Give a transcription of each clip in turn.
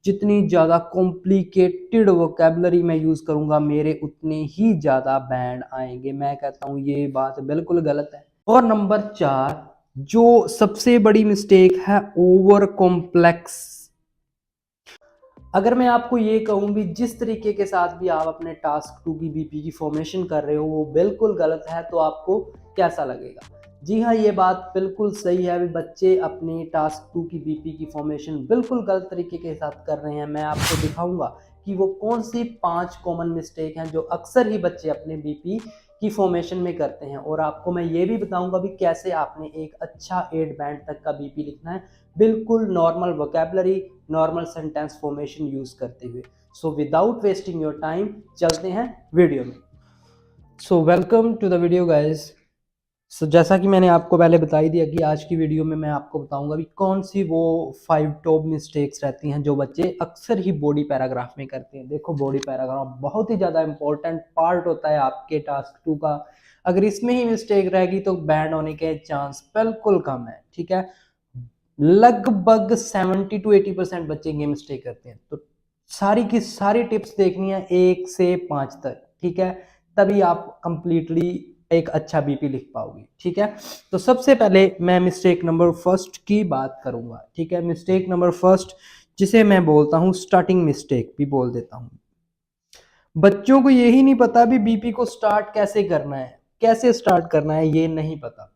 जितनी ज़्यादा complicated vocabulary मैं यूज़ करूँगा मेरे उतने ही ज़्यादा बैंड आएंगे। मैं कहता हूँ ये बात बिल्कुल गलत है। और नंबर 4 जो सबसे बड़ी मिस्टेक है, ओवर कॉम्प्लेक्स। अगर मैं आपको ये कहूँ भी जिस तरीके के साथ भी आप अपने टास्क 2 की बीपी की फॉर्मेशन कर रहे हो वो बिल्कुल गलत है, तो आपको कैसा लगेगा? जी हाँ, ये बात बिल्कुल सही है। अभी बच्चे अपनी टास्क 2 की बीपी की फॉर्मेशन बिल्कुल गलत तरीके के साथ कर रहे हैं। मैं आपको दिखाऊंगा कि वो कौन सी 5 कॉमन मिस्टेक हैं जो अक्सर ही बच्चे अपने बीपी की फॉर्मेशन में करते हैं, और आपको मैं ये भी बताऊंगा भी कैसे आपने एक अच्छा 8 बैंड तक का बीपी लिखना है, बिल्कुल normal vocabulary, normal sentence formation use करते हुए। So without wasting your time चलते हैं वीडियो में। So welcome to the video guys. So जैसा कि मैंने आपको पहले बता ही दिया कि आज की वीडियो में मैं आपको बताऊंगा भी कौन सी वो 5 टॉप मिस्टेक्स रहती हैं जो बच्चे अक्सर ही बॉडी पैराग्राफ में करते हैं। देखो, बॉडी पैराग्राफ बहुत ही ज़्यादा इंपॉर्टेंट पार्ट होता है आपके टास्क 2 का। अगर इसमें ही मिस्टेक रहेगी तो बैंड होने के चांस बिल्कुल कम है। ठीक है, लगभग 70 to 80% बच्चे ये मिस्टेक करते हैं। तो सारी की सारी टिप्स देखनी है 1 से 5 तक। ठीक है, तभी आप कंप्लीटली एक अच्छा बीपी लिख पाओगे। ठीक है, तो सबसे पहले मैं मिस्टेक नंबर फर्स्ट की बात करूंगा। ठीक है, मिस्टेक नंबर फर्स्ट जिसे मैं बोलता हूं स्टार्टिंग मिस्टेक भी बोल देता हूं। बच्चों को यही नहीं पता भी बीपी को स्टार्ट कैसे करना है, कैसे स्टार्ट करना है ये नहीं पता।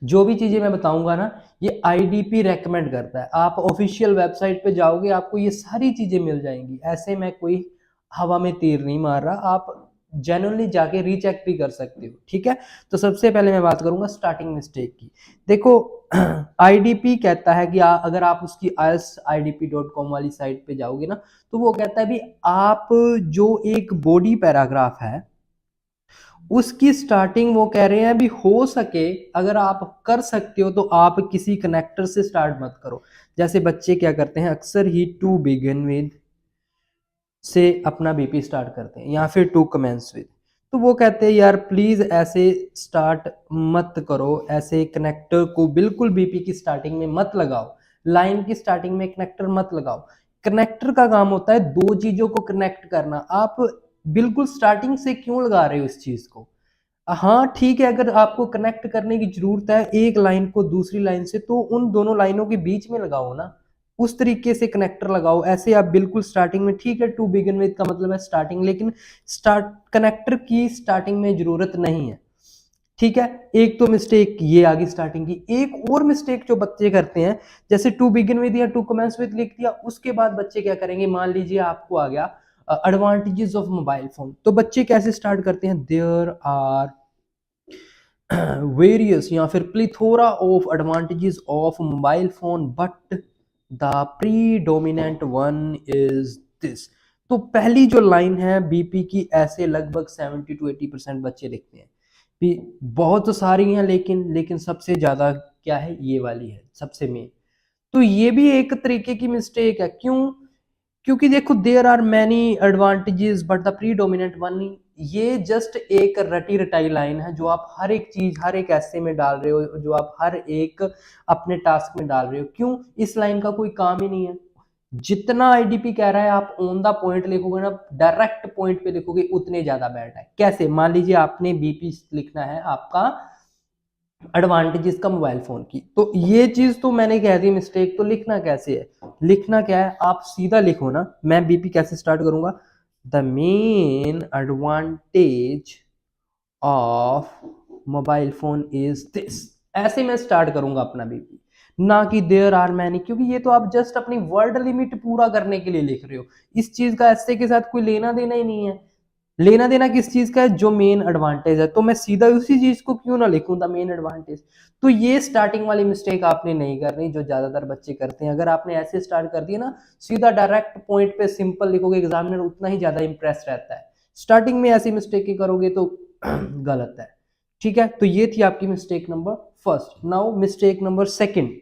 जो भी चीजें मैं बताऊंगा ना, ये आईडीपी रेकमेंड करता है। आप ऑफिशियल वेबसाइट पे जाओगे आपको ये सारी चीजें मिल जाएंगी। ऐसे में कोई हवा में तीर नहीं मार रहा, आप जेन्युइनली जाके रीचेक भी कर सकते हो। ठीक है, तो सबसे पहले मैं बात करूंगा स्टार्टिंग मिस्टेक की। देखो, आईडीपी कहता है कि अगर आप उसकी isidp.com वाली साइट पे जाओगे ना, तो वो कहता है भी आप जो एक बॉडी पैराग्राफ है उसकी स्टार्टिंग वो कह रहे हैं भी हो सके अगर आप कर सकते हो तो आप किसी कनेक्टर से स्टार्ट मत करो। जैसे बच्चे क्या करते हैं अक्सर ही टू बिगिन विद से अपना बीपी स्टार्ट करते हैं या फिर टू कमेंस विद। तो वो कहते हैं यार प्लीज ऐसे स्टार्ट मत करो, ऐसे कनेक्टर को बिल्कुल बीपी की स्टार्टिंग में मत लगाओ, लाइन की स्टार्टिंग में कनेक्टर मत लगाओ। कनेक्टर का काम होता है दो चीजों को कनेक्ट करना। आप बिल्कुल स्टार्टिंग से क्यों लगा रहे हो इस चीज को? हाँ ठीक है, अगर आपको कनेक्ट करने की जरूरत है एक लाइन को दूसरी लाइन से तो उन दोनों लाइनों के बीच में लगाओ ना, उस तरीके से कनेक्टर लगाओ। ऐसे आप बिल्कुल स्टार्टिंग में, ठीक है टू बिगिन विद का मतलब है स्टार्टिंग, लेकिन स्टार्ट कनेक्टर की स्टार्टिंग में जरूरत नहीं है। ठीक है, एक तो मिस्टेक ये आ गई स्टार्टिंग की। एक और मिस्टेक जो बच्चे करते हैं, जैसे टू बिगिन विद या टू कमेंस विद लिख दिया, उसके बाद बच्चे क्या करेंगे, मान लीजिए आपको आ गया एडवांटेजेस ऑफ मोबाइल फोन, तो बच्चे कैसे स्टार्ट करते हैं, देयर आर वेरियस या फिर plethora of advantages of mobile phone but the predominant one is this. तो पहली जो लाइन है बीपी की, ऐसे लगभग 70 to 80% बच्चे लिखते हैं भी। बहुत तो सारी हैं लेकिन सबसे ज्यादा क्या है, ये वाली है सबसे मेन। तो ये भी एक तरीके की मिस्टेक है। क्यों? क्योंकि देखो, there are many advantages but the predominant one, ये जस्ट एक रटी रटाई लाइन है जो आप हर एक चीज हर एक ऐसे में डाल रहे हो, जो आप हर एक अपने टास्क में डाल रहे हो। क्यों? इस लाइन का कोई काम ही नहीं है। जितना आईडीपी कह रहा है आप ऑन द पॉइंट लिखोगे ना, डायरेक्ट पॉइंट पे लिखोगे, उतने ज्यादा बैड है। कैसे? मान लीजिए आपने बीपी लिखना है आपका एडवांटेजेस का मोबाइल फोन की, तो ये चीज तो मैंने कह दी मिस्टेक। तो लिखना कैसे है, लिखना क्या है, आप सीधा लिखो ना। मैं बीपी कैसे स्टार्ट करूंगा, the main advantage of mobile phone is this, ऐसे मैं स्टार्ट करूंगा अपना बीपी, ना कि देयर आर मैनी। क्योंकि ये तो आप जस्ट अपनी वर्ड लिमिट पूरा करने के लिए लिख रहे हो। इस चीज का ऐसे के साथ कोई लेना देना ही नहीं है। लेना देना किस चीज का है, जो मेन एडवांटेज है, तो मैं सीधा उसी चीज को क्यों ना लिखूं, द मेन एडवांटेज। तो ये स्टार्टिंग वाली मिस्टेक आपने नहीं करनी जो ज्यादातर बच्चे करते हैं। अगर आपने ऐसे स्टार्ट कर दिया ना, सीधा डायरेक्ट पॉइंट पे सिंपल लिखोगे, एग्जामिनर उतना ही ज्यादा इंप्रेस रहता है। स्टार्टिंग में ऐसी मिस्टेक करोगे तो गलत है। ठीक है, तो ये थी आपकी mistake number first. Now mistake number second.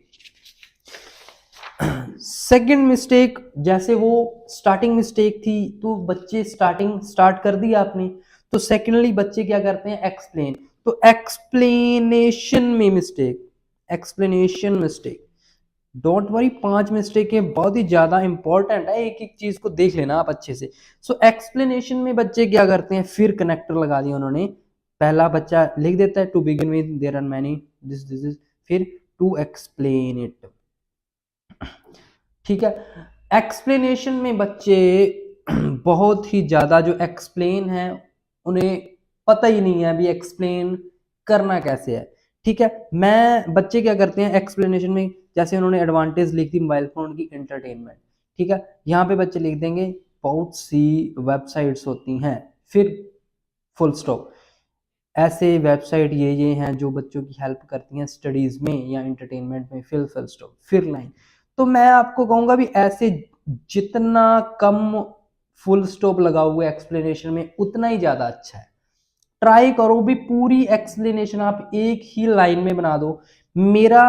Second mistake, जैसे वो स्टार्टिंग मिस्टेक थी तो बच्चे स्टार्टिंग स्टार्ट कर दिया आपने, तो सेकेंडली बच्चे क्या करते हैं, एक्सप्लेन। तो एक्सप्लेनेशन में mistake, explanation mistake, don't worry, 5 मिस्टेकें बहुत ही ज़्यादा इंपॉर्टेंट है, एक एक चीज़ को देख लेना आप अच्छे से। सो एक्सप्लेनेशन में बच्चे क्या करते हैं, फिर कनेक्टर लगा दिया उन्होंने। पहला बच्चा लिख देता है to begin with there are many this is, फिर टू एक्सप्लेन इट। ठीक है, एक्सप्लेनेशन में बच्चे बहुत ही ज़्यादा जो एक्सप्लेन है उन्हें पता ही नहीं है अभी एक्सप्लेन करना कैसे है। ठीक है, मैं बच्चे क्या करते हैं एक्सप्लेनेशन में, जैसे उन्होंने एडवांटेज लिख दी मोबाइल फोन की, एंटरटेनमेंट। ठीक है, यहाँ पे बच्चे लिख देंगे बहुत सी वेबसाइट्स होती हैं, फिर फुल स्टॉप। ऐसे वेबसाइट ये हैं जो बच्चों की हेल्प करती हैं स्टडीज में या एंटरटेनमेंट में, फिर फुल स्टॉप, फिर लाइन। तो मैं आपको कहूंगा भी ऐसे जितना कम फुल स्टॉप लगा हुआ है एक्सप्लेनेशन में उतना ही ज्यादा अच्छा है। ट्राई करो भी पूरी एक्सप्लेनेशन आप एक ही लाइन में बना दो। मेरा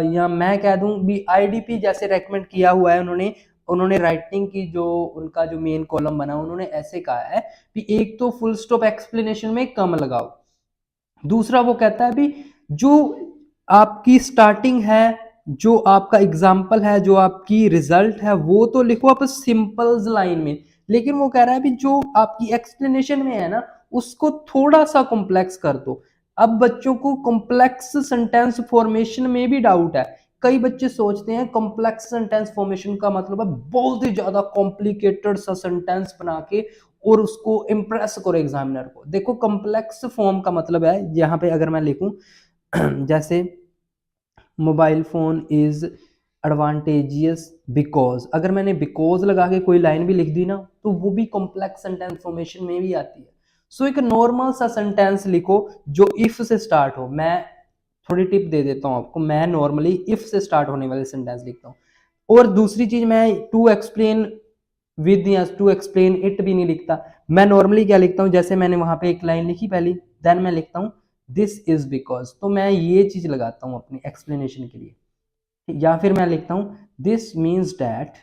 या मैं कह दूं भी आईडीपी जैसे रेकमेंड किया हुआ है उन्होंने, उन्होंने राइटिंग की जो उनका जो मेन कॉलम बना उन्होंने ऐसे कहा है कि एक तो फुल स्टॉप एक्सप्लेनेशन में कम लगाओ, दूसरा वो कहता है भी जो आपकी स्टार्टिंग है, जो आपका एग्जाम्पल है, जो आपकी रिजल्ट है वो तो लिखो आप सिंपल लाइन में, लेकिन वो कह रहा है भी जो आपकी एक्सप्लेनेशन में है ना उसको थोड़ा सा कॉम्प्लेक्स कर दो। अब बच्चों को कॉम्प्लेक्स सेंटेंस फॉर्मेशन में भी डाउट है। कई बच्चे सोचते हैं कॉम्प्लेक्स सेंटेंस फॉर्मेशन का मतलब है बहुत ही ज्यादा कॉम्प्लिकेटेड सा सेंटेंस बना के और उसको इम्प्रेस करो एग्जामिनर को। देखो कॉम्प्लेक्स फॉर्म का मतलब है, यहाँ पे अगर मैं लिखूं जैसे mobile phone is advantageous because, अगर मैंने बिकॉज लगा के कोई लाइन भी लिख दी ना तो वो भी कॉम्प्लेक्स सेंटेंस फॉर्मेशन में भी आती है। सो एक नॉर्मल सा सेंटेंस लिखो जो इफ से स्टार्ट हो। मैं थोड़ी टिप दे देता हूं आपको, मैं नॉर्मली इफ से स्टार्ट होने वाले सेंटेंस लिखता हूँ। और दूसरी चीज, मैं टू एक्सप्लेन विद या टू एक्सप्लेन इट भी नहीं लिखता। मैं नॉर्मली क्या लिखता हूँ, जैसे मैंने वहां पे एक लाइन लिखी पहली, देन मैं लिखता हूँ दिस इज बिकॉज। तो मैं ये चीज लगाता हूँ अपनी एक्सप्लेनेशन के लिए। या फिर मैं लिखता हूँ दिस मीन्स डैट।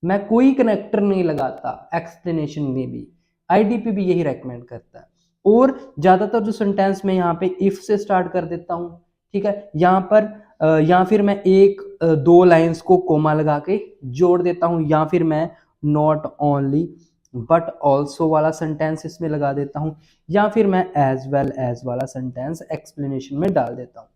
मैं कोई कनेक्टर नहीं लगाता एक्सप्लेनेशन में भी, आईडीपी भी यही रेकमेंड करता है। और ज्यादातर जो सेंटेंस में यहाँ पे इफ से स्टार्ट कर देता हूँ। ठीक है, यहाँ पर या फिर मैं एक दो लाइंस को कोमा लगा के जोड़ देता हूँ, या फिर मैं नॉट ओनली बट ऑल्सो वाला सेंटेंस इसमें लगा देता हूँ, या फिर मैं एज वेल एज वाला सेंटेंस एक्सप्लेनेशन में डाल देता हूँ।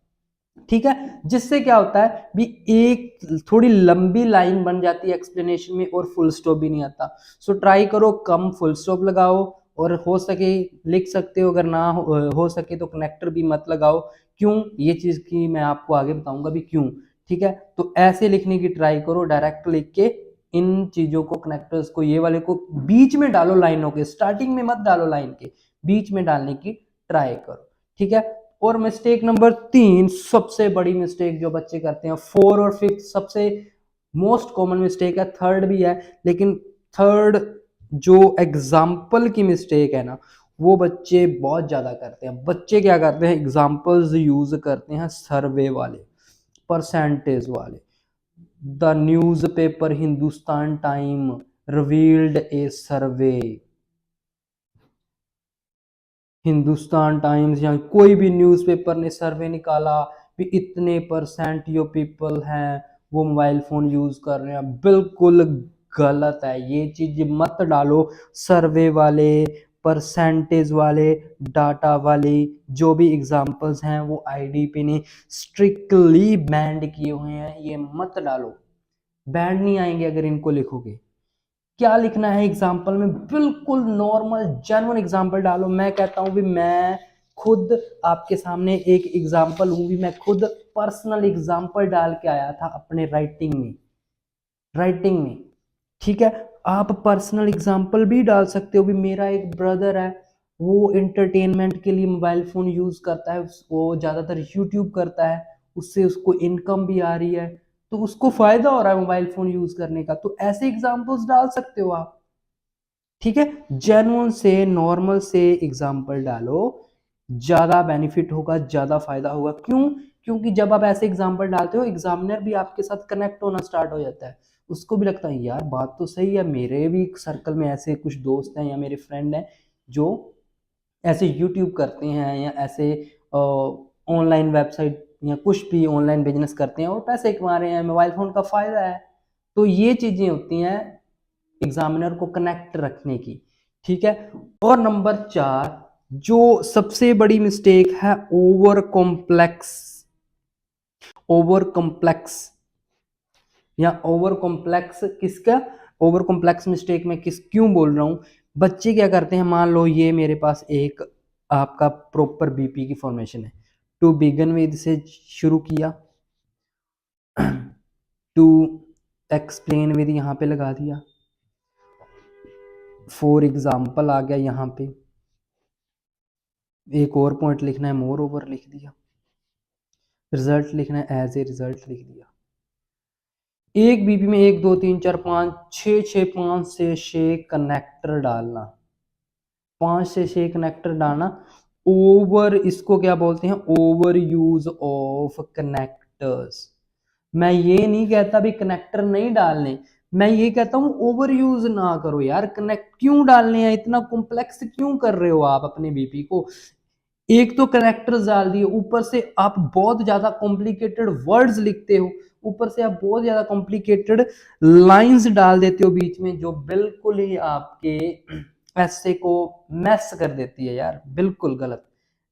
ठीक है, जिससे क्या होता है भी एक थोड़ी लंबी लाइन बन जाती है एक्सप्लेनेशन में और फुल स्टॉप भी नहीं आता। सो ट्राई करो कम फुल स्टॉप लगाओ, और हो सके लिख सकते हो, अगर ना हो सके तो कनेक्टर भी मत लगाओ। क्यों, ये चीज की मैं आपको आगे बताऊंगा भी क्यों। ठीक है, तो ऐसे लिखने की ट्राई करो, डायरेक्ट लिख के इन चीजों को, कनेक्टर्स को, ये वाले को बीच में डालो, लाइनों के स्टार्टिंग में मत डालो, लाइन के बीच में डालने की ट्राई करो। ठीक है, और मिस्टेक नंबर 3 सबसे बड़ी मिस्टेक जो बच्चे करते हैं, 4 और 5 सबसे मोस्ट कॉमन मिस्टेक है, थर्ड भी है, लेकिन थर्ड जो एग्जाम्पल की मिस्टेक है ना वो बच्चे बहुत ज्यादा करते हैं। बच्चे क्या करते हैं, एग्जाम्पल्स यूज करते हैं सर्वे वाले, परसेंटेज वाले। The news paper Hindustan time revealed A survey, Hindustan times या कोई भी न्यूज़पेपर ने सर्वे निकाला कि इतने परसेंट जो पीपल हैं वो मोबाइल फोन यूज कर रहे हैं, बिल्कुल गलत है। ये चीज मत डालो। सर्वे वाले, परसेंटेज वाले, डाटा वाले जो भी एग्जांपल्स हैं वो आईडीपी ने स्ट्रिक्टली बैंड किए हुए हैं, ये मत डालो। बैंड नहीं आएंगे अगर इनको लिखोगे। क्या लिखना है एग्जाम्पल में, बिल्कुल नॉर्मल जेन्युइन एग्जाम्पल डालो। मैं कहता हूं भी मैं खुद आपके सामने एक एग्जाम्पल हूं भी, मैं खुद पर्सनल एग्जाम्पल डाल के आया था अपने राइटिंग में। ठीक है, आप पर्सनल एग्जाम्पल भी डाल सकते हो भी। मेरा एक ब्रदर है, वो एंटरटेनमेंट के लिए मोबाइल फोन यूज करता है, वो ज्यादातर यूट्यूब करता है, उससे उसको इनकम भी आ रही है, तो उसको फायदा हो रहा है मोबाइल फोन यूज करने का। तो ऐसे एग्जाम्पल्स डाल सकते हो आप। ठीक है, जेन्युइन से नॉर्मल से एग्जाम्पल डालो, ज्यादा बेनिफिट होगा, ज्यादा फायदा होगा। क्यों, क्योंकि जब आप ऐसे एग्जाम्पल डालते हो एग्जामिनर भी आपके साथ कनेक्ट होना स्टार्ट हो जाता है। उसको भी लगता है यार बात तो सही है, मेरे भी सर्कल में ऐसे कुछ दोस्त हैं या मेरे फ्रेंड हैं जो ऐसे यूट्यूब करते हैं या ऐसे ऑनलाइन वेबसाइट या कुछ भी ऑनलाइन बिजनेस करते हैं और पैसे कमा रहे हैं, मोबाइल फ़ोन का फ़ायदा है। तो ये चीज़ें होती हैं एग्जामिनर को कनेक्ट रखने की, ठीक है। और नंबर 4 जो सबसे बड़ी मिस्टेक है, ओवर कॉम्प्लेक्स या ओवर कॉम्प्लेक्स किसका, ओवर कॉम्प्लेक्स मिस्टेक में किस क्यों बोल रहा हूं, बच्चे क्या करते हैं, मान लो ये मेरे पास एक आपका प्रॉपर बीपी की फॉर्मेशन है, टू बिगन विद से शुरू किया, टू एक्सप्लेन विद यहाँ पे लगा दिया, फॉर एग्जाम्पल आ गया, यहाँ पे एक और पॉइंट लिखना है, मोर ओवर लिख दिया, रिजल्ट लिखना है, एज ए रिजल्ट लिख दिया। एक बीपी में 1 2 3 4 5 6 5 से 6 कनेक्टर डालना, 5 से 6 कनेक्टर डालना। ओवर, इसको क्या बोलते हैं, ओवर यूज ऑफ कनेक्टर्स। मैं ये नहीं कहता भी कनेक्टर नहीं डालने, मैं ये कहता हूँ ओवर यूज ना करो यार। कनेक्ट क्यों डालने हैं, इतना कॉम्प्लेक्स क्यों कर रहे हो आप अपने बीपी को। एक तो कनेक्टर्स डाल दिए, ऊपर से आप बहुत ज्यादा कॉम्प्लिकेटेड वर्ड्स लिखते हो, ऊपर से आप बहुत ज्यादा कॉम्प्लिकेटेड लाइंस डाल देते हो बीच में, जो बिल्कुल ही आपके ऐसे को मैस कर देती है यार, बिल्कुल गलत।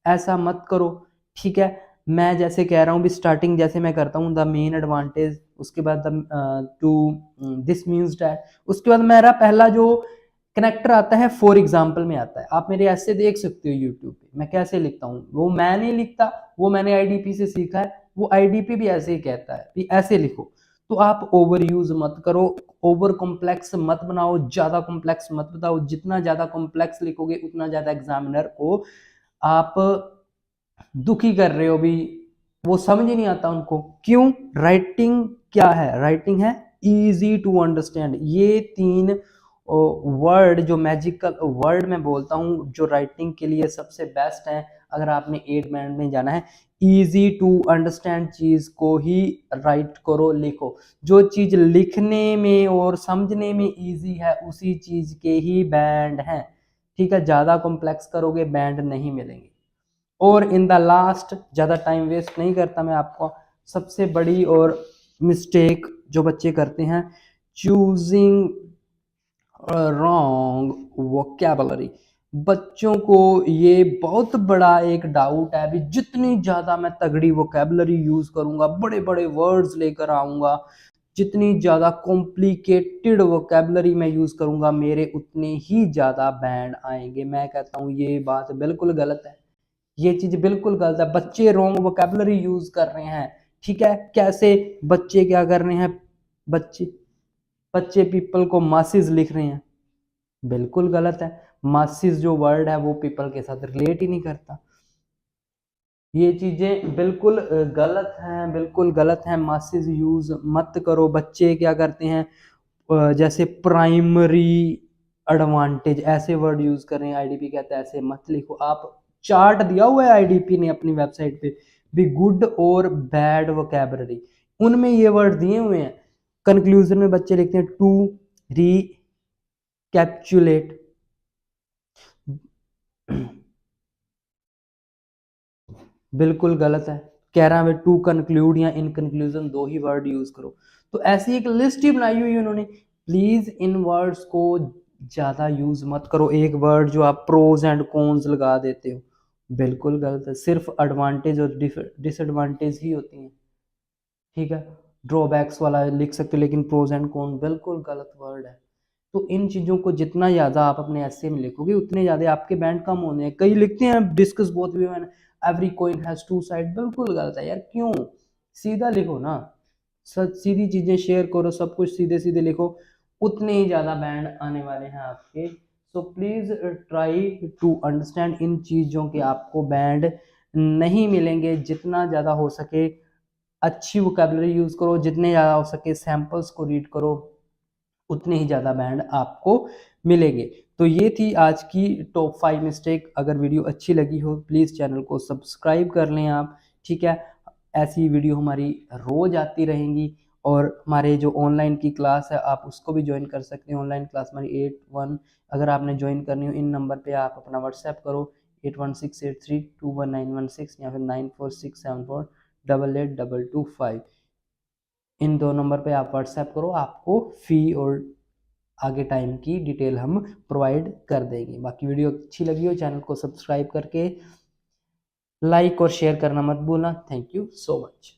ऐसा मत करो, ठीक है। मैं जैसे कह रहा हूँ भी स्टार्टिंग जैसे मैं करता हूँ, द मेन एडवांटेज, उसके बाद टू दिस मीन्स डैट, उसके बाद मेरा पहला जो कनेक्टर आता है फॉर एग्जाम्पल में आता है। आप मेरे ऐसे देख सकते हो यूट्यूब पे मैं कैसे लिखता हूँ, वो मैं नहीं लिखता, वो मैंने आईडीपी से सीखा है, वो आईडीपी भी ऐसे ही कहता है कि ऐसे लिखो। तो आप ओवर यूज मत करो, ओवर कॉम्प्लेक्स मत बनाओ, ज्यादा कॉम्प्लेक्स मत बताओ। जितना ज्यादा कॉम्प्लेक्स लिखोगे उतना ज्यादा एग्जामिनर को आप दुखी कर रहे हो भी, वो समझ ही नहीं आता उनको। क्यों, राइटिंग क्या है, राइटिंग है इजी टू अंडरस्टैंड। ये 3 वर्ड जो मैजिकल वर्ड मैं बोलता हूँ जो राइटिंग के लिए सबसे बेस्ट है, अगर आपने 8 बैंड में जाना है, इजी टू अंडरस्टैंड चीज को ही राइट करो, लिखो। जो चीज लिखने में और समझने में इजी है उसी चीज के ही बैंड हैं, ठीक है। ज्यादा कॉम्प्लेक्स करोगे बैंड नहीं मिलेंगे। और इन द लास्ट, ज़्यादा टाइम वेस्ट नहीं करता मैं, आपको सबसे बड़ी और मिस्टेक जो बच्चे करते हैं, चूजिंग रॉन्ग वोकैबुलरी। बच्चों को ये बहुत बड़ा एक डाउट है भी, जितनी ज़्यादा मैं तगड़ी वोकैबुलरी यूज़ करूँगा, बड़े बड़े वर्ड्स लेकर आऊँगा, जितनी ज़्यादा कॉम्प्लिकेटेड वोकैबुलरी मैं यूज़ करूँगा, मेरे उतने ही ज़्यादा बैंड आएंगे। मैं कहता हूँ ये बात बिल्कुल गलत है, ये चीज बिल्कुल गलत है। बच्चे रॉन्ग वोकैबुलरी यूज कर रहे हैं, ठीक है। कैसे बच्चे क्या कर रहे हैं, बच्चे बच्चे पीपल को मासिस लिख रहे हैं, बिल्कुल गलत है। मासिस जो वर्ड है वो पीपल के साथ रिलेट ही नहीं करता। ये चीजें बिल्कुल गलत हैं, बिल्कुल गलत हैं। मासिस यूज मत करो। बच्चे क्या करते हैं, जैसे प्राइमरी एडवांटेज ऐसे वर्ड यूज कर रहे हैं, आईडीपी कहता है ऐसे मत लिखो। आप चार्ट दिया हुआ है आईडीपी ने अपनी वेबसाइट पे भी, गुड और बैड वोकैबुलरी, उनमें ये वर्ड दिए हुए हैं। कंक्लूजन में बच्चे लिखते हैं टू रिकैप्चुलेट, बिल्कुल गलत है। कह रहा है टू कंक्लूड या इन कंक्लूजन, दो ही वर्ड यूज करो। तो ऐसी एक लिस्ट ही बनाई हुई है उन्होंने। प्लीज इन वर्ड्स को ज्यादा यूज मत करो। एक वर्ड जो आप प्रोज एंड कॉन्स लगा देते हो, बिल्कुल गलत है। सिर्फ एडवांटेज और डिसएडवांटेज ही होती हैं, ठीक है। ड्रॉबैक्स वाला लिख सकते हो, लेकिन प्रोज एंड कॉन्स बिल्कुल गलत वर्ड है। तो इन चीज़ों को जितना ज़्यादा आप अपने ऐसे में लिखोगे उतने ज़्यादा आपके बैंड कम होने हैं। कई लिखते हैं discuss both way and every coin has two side, बिल्कुल गलत है यार। क्यों, सीधा लिखो ना, सीधी चीज़ें शेयर करो, सब कुछ सीधे सीधे लिखो, उतने ही ज़्यादा बैंड आने वाले हैं आपके। So please try to understand इन चीज़ों के आपको बैंड नहीं मिलेंगे। जितना ज़्यादा हो सके अच्छी वोकैबुलरी यूज़ करो, जितने ज़्यादा हो सके सैम्पल्स को रीड करो, उतने ही ज़्यादा बैंड आपको मिलेंगे। तो ये थी आज की टॉप 5 मिस्टेक। अगर वीडियो अच्छी लगी हो प्लीज़ चैनल को सब्सक्राइब कर लें आप, ठीक है। ऐसी वीडियो हमारी रोज़ आती रहेंगी। और हमारे जो ऑनलाइन की क्लास है आप उसको भी ज्वाइन कर सकते हैं। ऑनलाइन क्लास हमारी 8-1, अगर आपने ज्वाइन करनी हो इन नंबर पे आप अपना व्हाट्सएप करो 8168321916 या फिर 946742 882225। इन 2 नंबर पे आप व्हाट्सएप करो, आपको फ़ी और आगे टाइम की डिटेल हम प्रोवाइड कर देंगे। बाकी वीडियो अच्छी लगी हो चैनल को सब्सक्राइब करके लाइक और शेयर करना मत भूलना। Thank you so much.